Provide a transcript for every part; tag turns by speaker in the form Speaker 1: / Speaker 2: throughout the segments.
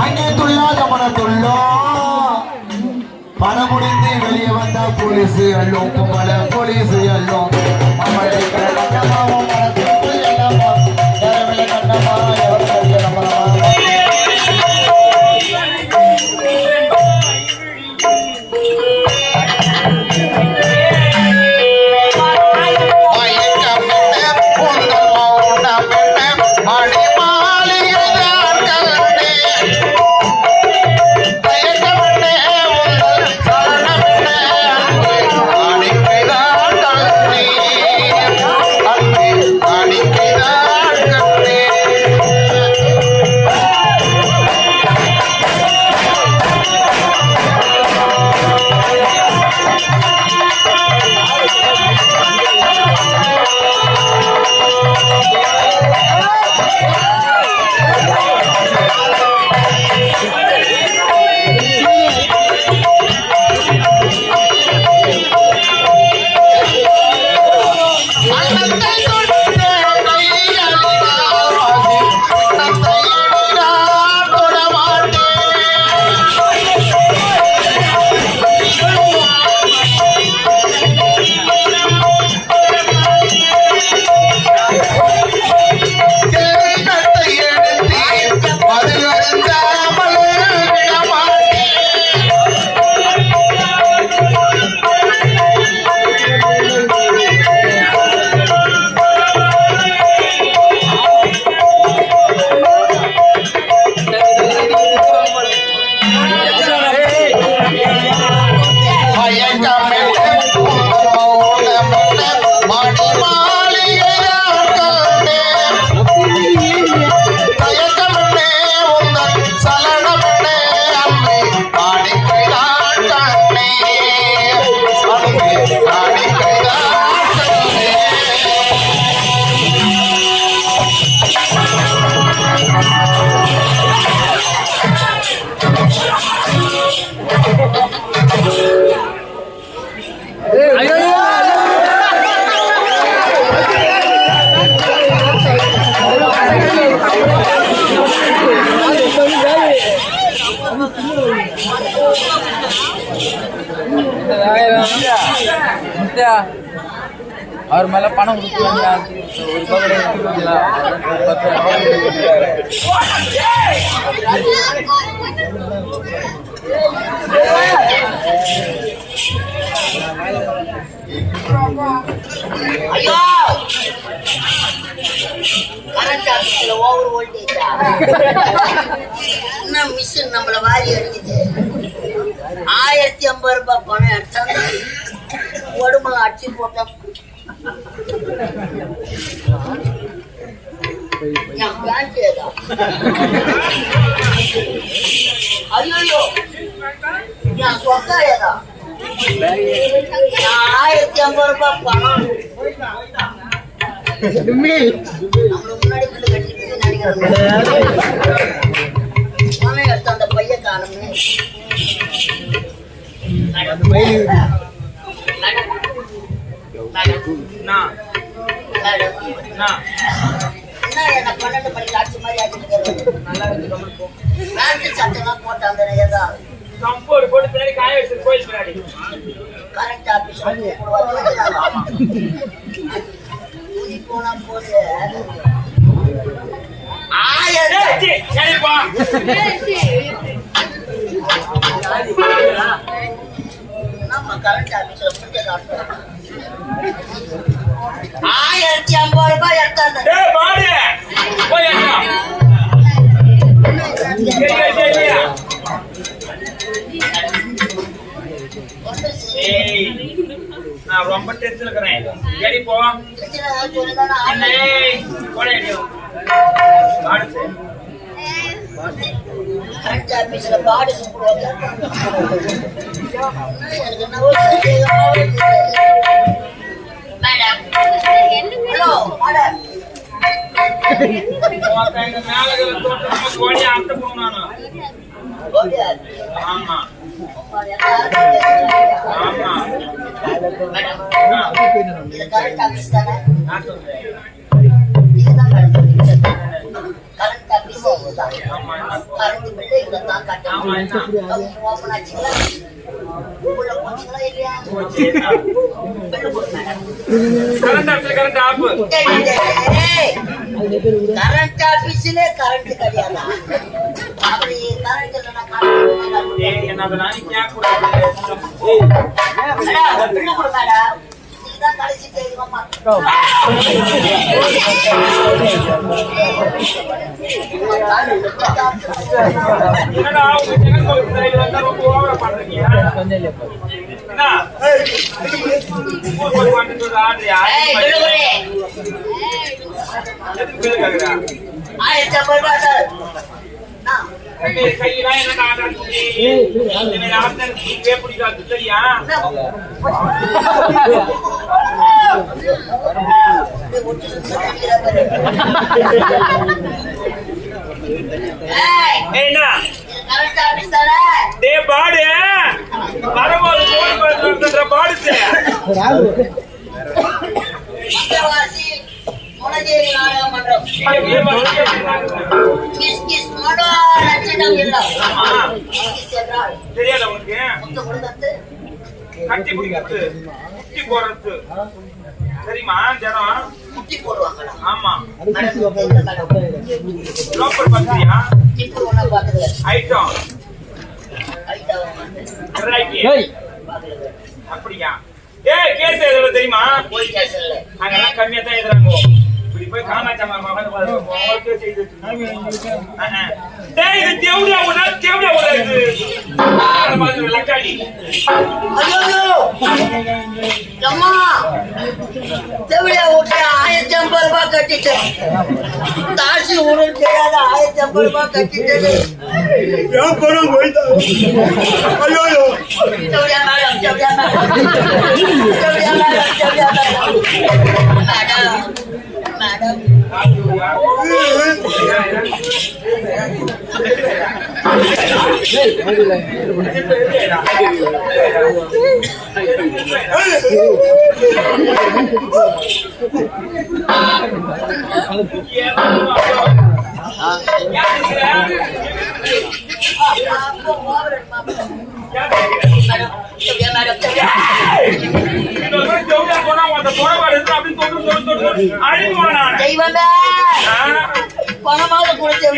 Speaker 1: அங்கே துள்ளாத மனத்துள்ளோ பணம் முடிந்து வெளியே வந்தா போலீஸ் அள்ளும் கும்பல போலீஸ் அள்ளும்
Speaker 2: அவர் மேல பணம் கொடுக்குறாங்க
Speaker 3: மிஷின் நம்மள வாரி அடிக்குது. 1050 ரூபாய் பணம் எடுத்தா உடம்புல அடிச்சு போட்டோம். ஐயோ என் சொக்கா ஏதா 1050 ரூபாய் பணம் முன்னாடி பணம் எடுத்த அந்த பைய காணுமே. என்ன 12 மணிக்கு ஆட்சி மாதிரி ஆக்கிட்டு சட்டெல்லாம் போட்டாங்க. கரெக்ட் ஆபீஸ் போனா போது 1000 கரெக்ட் ஆபீஸ்ல முடிஞ்ச காட்டுறோம். 1050 ரூபாய் எடுத்தாங்க.
Speaker 2: நான் ரொம்ப டென்ஷன் இருக்கிறேன். ஏடி போ
Speaker 3: கரெக்ட் ஆபீஸ்ல பாடு சொல்லுவாங்க. மேடம் ஹலோ மேடம்
Speaker 2: கோழி ஆட்ட போனானு. ஆமா ஆமா
Speaker 3: கரெக்ட் ஆபீஸ் தானே?
Speaker 2: நான் சொல்றேன்
Speaker 3: இதுதான் கரெக்ட் ஆபீஸ். இதுதான்.
Speaker 2: ஆமா.
Speaker 3: கரண்ட் பில்லு இவ்வளவுதான்
Speaker 2: ஆமா,
Speaker 3: கட்டணும்.
Speaker 2: என்ன?
Speaker 3: ஓப்பன் ஆச்சுங்களா? உள்ள போச்சுங்களா இல்லையா?
Speaker 2: போச்சு.
Speaker 3: பில்லு போடு madam.
Speaker 2: Current off, current off.
Speaker 3: Current ஆபீஸ்ல கரண்ட் கிடையாதா? அப்படி கரண்ட் இல்லைன்னா கரண்ட்
Speaker 2: ஏய், என்ன அதெல்லாம் நீ கேட்க கூடாது.
Speaker 3: மேடம் பில்லு போடு மேடம். இதுதான் கடைசி தெரியுமா?
Speaker 2: என்னடா உங்க ஜெகன் கோவில் சைடு வந்தா ரொம்ப ஓவரா பண்றீங்க. என்ன? ஊர் போய் பண்ணிட்டு வந்து ஆடுறியா?
Speaker 3: ஏய் பில்லு போடு.
Speaker 2: எதுக்கு பேரு கேக்குறா?
Speaker 3: 1050 ரூபாய் சார். நான்
Speaker 2: கையெல்லாம் என்ன ஆடுறான்னு சொல்லி இந்த ஆட்கள் பிடிக்காது சரியா? என்ன டே பாடு வரும்போது போன் பாடு தெரியாத உனக்கு கட்டி பிடிக்கிறது குட்டி போடுறது தெரியுமா? ஜனம்
Speaker 3: குட்டி போடுவாங்க.
Speaker 2: ஆமா லோக்கல் பத்திரியா ஐட்டம் அப்படியா? ஏய் கேஸ் எதுல தெரியுமா? அங்கெல்லாம் கம்மியா தான் எதுறாங்க. இப்படி போய் காமாச்சாமா டேய் இது தேவடியா உடா தேவடியா உடா இது லக்காடி.
Speaker 3: ஐயோ அம்மா தேவடியா ஓட்ட 1050 ரூபாய் கட்டிட்டேன். தாசி ஊருக்கு தெரியாத 1050 ரூபாய் கட்டிட்டேன்.
Speaker 1: ஏன் பணம் போயிட்டா? ஐயோ
Speaker 3: தேவடியா மேடம் தேவடியா மேடம் தேவடியா மேடம் தேவடியா மேடம் மேடம் தெய்வமே பணமாக கொடுத்தேன்.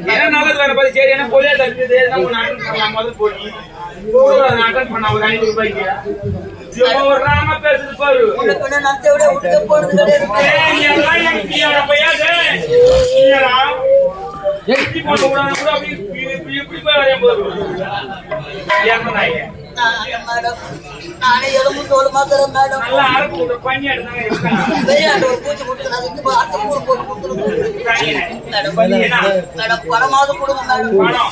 Speaker 2: என்ன நல்லது வேற பத்தி சரி என்ன பொலியா தடுக்குது என்ன ஒண்ணு அட்டன் பண்ணலாம் முதல் போய் அட்டன் பண்ண ஒரு 500 ரூபாய்க்கு ஒரு ராம பேசுது பாரு
Speaker 3: உனக்கு நான் விட விட்டு போறது கிடையாது. நானே எலும்பு தோல் மாத்திரம் மேடம்
Speaker 2: நல்லா அரைப்பு பண்ணி எடுத்தாங்க
Speaker 3: பெரியாண்டு ஒரு பூச்சி முட்டு அதுக்கு அடுத்த ஊர் போட்டு கொடுத்துருக்கோம் மேடம். மேடம் பணமாவது கொடுங்க மேடம்.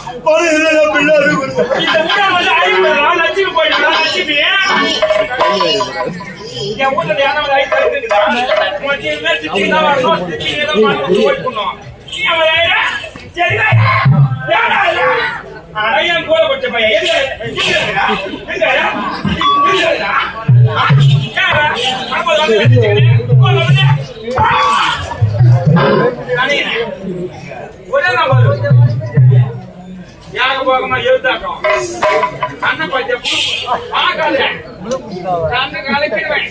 Speaker 2: லட்சுமி போயிட்டு லட்சுமி என் வீட்டுல யாராவது ஐஸ் இருக்குதா வரணும் சரி அடையான் கூட பட்ட பையன் யாரு போகமா எழுத்தாட்டம் கண்ணை பச்சை பார்க்காத கண்ணை கலக்கிடுவேன்.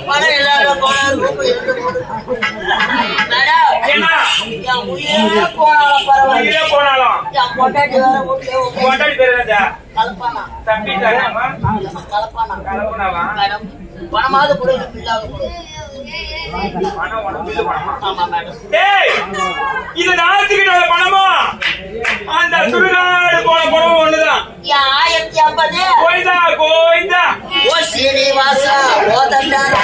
Speaker 3: பணம் எல்லாரும் போனாலும் போனாலும் பரவாயில்ல
Speaker 2: போனாலும்
Speaker 3: என் பொண்டாட்டி வேற வீட்டுல கலப்பானா கலப்பானா
Speaker 2: கலப்புனாவா
Speaker 3: மேடம் பணமாவது கொடுங்க பில்லாவது கொடுங்க.
Speaker 2: பணம் உடம்பு பணமா
Speaker 3: ஆமா மேடம்.
Speaker 2: டேய் இது நாத்துக்கிட்ட பணமா அந்த சுடுகாடு போன பணம் ஒண்ணுதான்.
Speaker 3: 1050
Speaker 2: கோயிந்தா கோயிந்தா
Speaker 3: ஓ சீனிவாசா ஓ தண்டாரா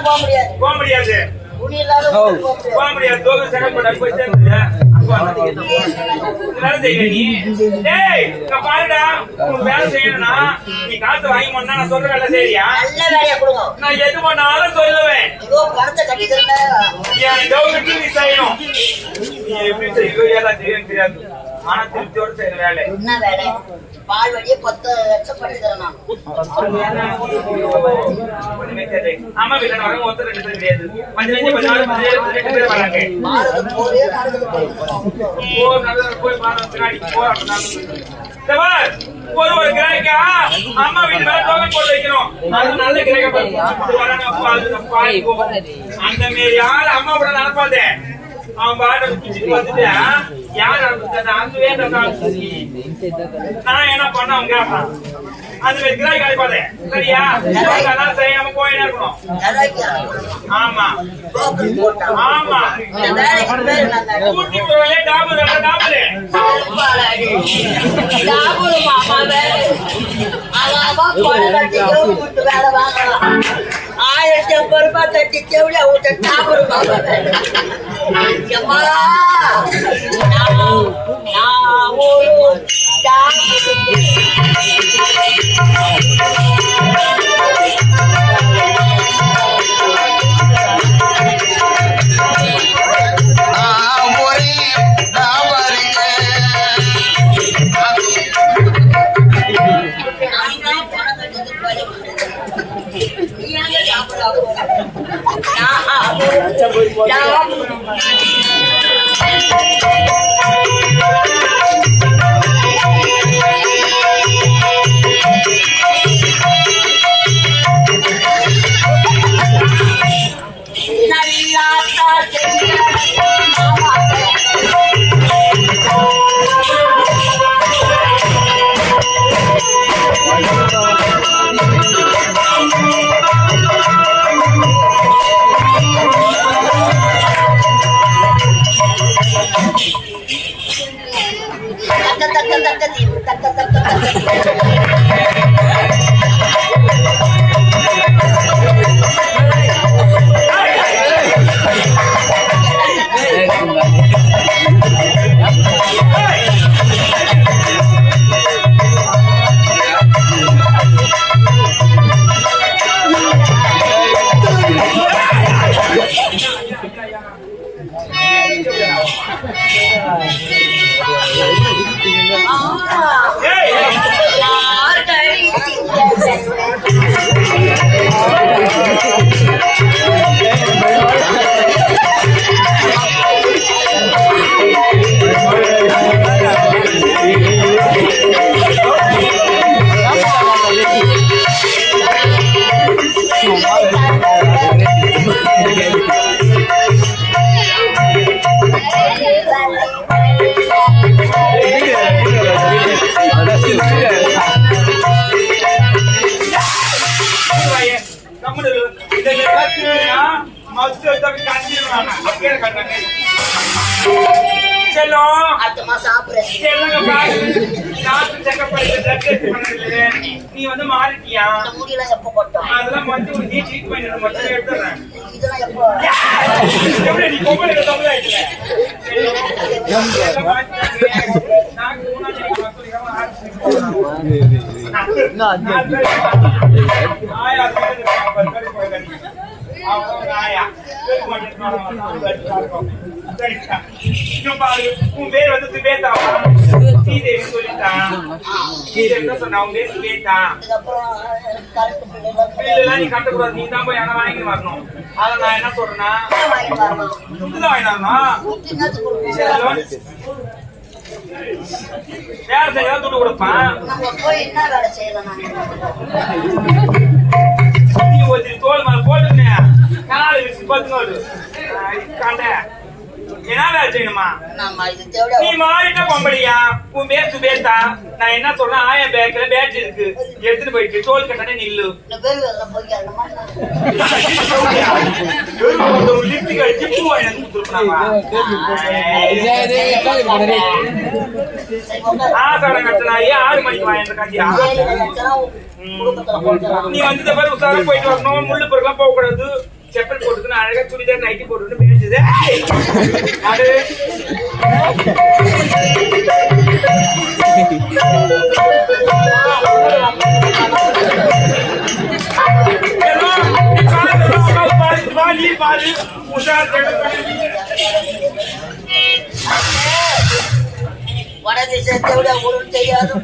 Speaker 3: போக முடியாது.
Speaker 2: போக முடியாது.
Speaker 3: துணி இல்லாத ஊருக்கு போக முடியாது.
Speaker 2: போக முடியாது. தோக செகப்பட போய் சேர்ந்து வேலை செய்ய நீ. டேய் நான் பாருடா, உனக்கு வேலை செய்யணும்னா நீ காசு வாங்கி போனா நான் சொல்ற வேலை செய்யறியா?
Speaker 3: நல்ல வேலையை கொடுங்க.
Speaker 2: நான் எது பண்ணாலும் சொல்லுவேன்.
Speaker 3: ஏதோ பணத்தை கட்டிக்கிறேன்.
Speaker 2: என் கவர்மெண்ட் நீ செய்யணும். நீ எப்படி செய்யணும் ஏதா தெரியும் தெரியாது. ஆனா திருப்தியோட செய்யற வேலை.
Speaker 3: என்ன வேலை? பால் வழியே 10 லட்சம் படிக்கிறேன் நான்.
Speaker 2: ஒண்ணுமே தெரியல. அம்மா வீட்டுல வரவங்க ஒருத்தர் 2 பேர் கிடையாது. 15 16 17 பேர் வராங்க.
Speaker 3: பாரத போரே நடக்குது
Speaker 2: போய் பின்னாடி ஒரு கிராய்க்கா அம்மா வீட்டு மேல டோக்கன் போட்டு வைக்கணும். அது நல்ல கிராய்க்கா அந்த மாரி யாரு அம்மா கூட நடப்பாதே. அவன் பாட்டு பிடிச்சிட்டு வந்துட்டு யார் அனுப்புறது நான் என்ன பண்ண அவங்க கேட்பான். அந்த மாதிரி கிராய் காய்ப்பாதே சரியா? செய்யாம போயினே இருக்கணும். ஆமா ஆமா கூட்டி போய் டாபு டாபு
Speaker 3: ₹1050 கட்டி தேவையா ஊட்ட டாபரு பாபா
Speaker 2: நீ வந்து மாறிட்டியா?
Speaker 3: முடியெல்லாம் எப்ப போட்டோம்?
Speaker 2: அதெல்லாம் மட்டும் நீ ட்ரீட் பண்ணிட்டு மட்டும் எடுத்துறேன்.
Speaker 3: இதெல்லாம் எப்போ?
Speaker 2: எப்படி நீ பொம்பளை தமிழ் ஆயிடுற? உன் பேர் வந்து சுபேதா. ஸ்ரீதேவி சொல்லிட்டான். ஸ்ரீதேவி சொன்னா உன் பேர் சுபேதா. நீ கட்டக்கூடாது. நீ தான் போய் என்ன வாங்கி வரணும். அத நான் என்ன சொல்றேன்னா துட்டுதான் வாங்கினாருமா வேலை செய்ய துட்டு கொடுப்பான். நீ ஒரு தோல் மேல போட்டுருந்தேன் காலை வச்சு 10 நாள் காண்ட என்ன வேலை செய்யணுமா? நீ மாறிட்ட பொம்பளையா? உன் பேர் சுபேதா. நான் என்ன சொல்றேன், ஆயம் பேக்ல பேட்டரி இருக்கு, எடுத்துட்டு போயிட்டு டோல் கட்டானே நில்லு. லிப்டிக் அடிச்சு பூ வாங்கி கொடுத்துருப்பாங்க. ஆசாரம் கட்டினாயே 6 மணிக்கு வாங்க காட்டியா? நீ வந்து பாரு உசாரம் போயிட்டு வரணும். முள்ளு பொருட்கள் போக கூடாது. செப்பல் போட்டுக்கணும் அழகா சுடிதார் நைட்டி போட்டுன்னு பேசுது அது
Speaker 3: வடக்கு சேர்த்து விட ஒரு தெரியாது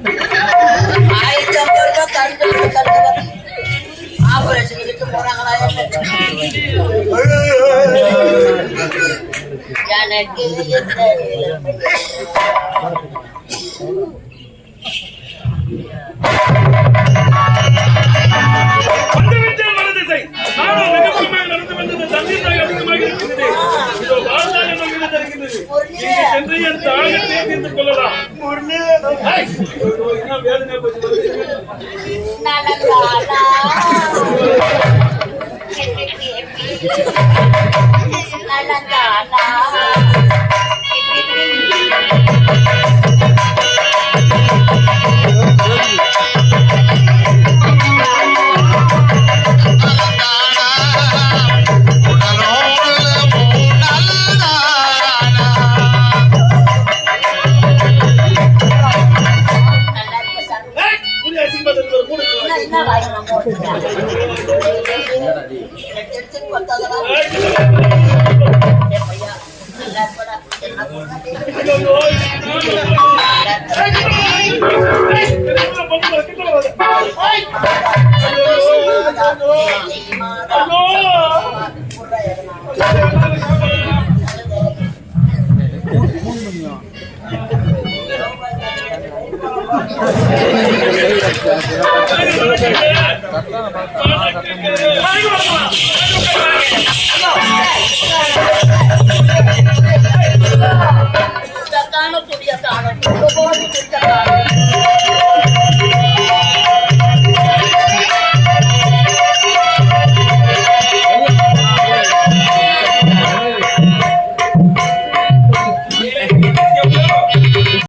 Speaker 3: 1050 ரூபாய் ஆபரேஷனுக்கு போறாங்களா எனக்கு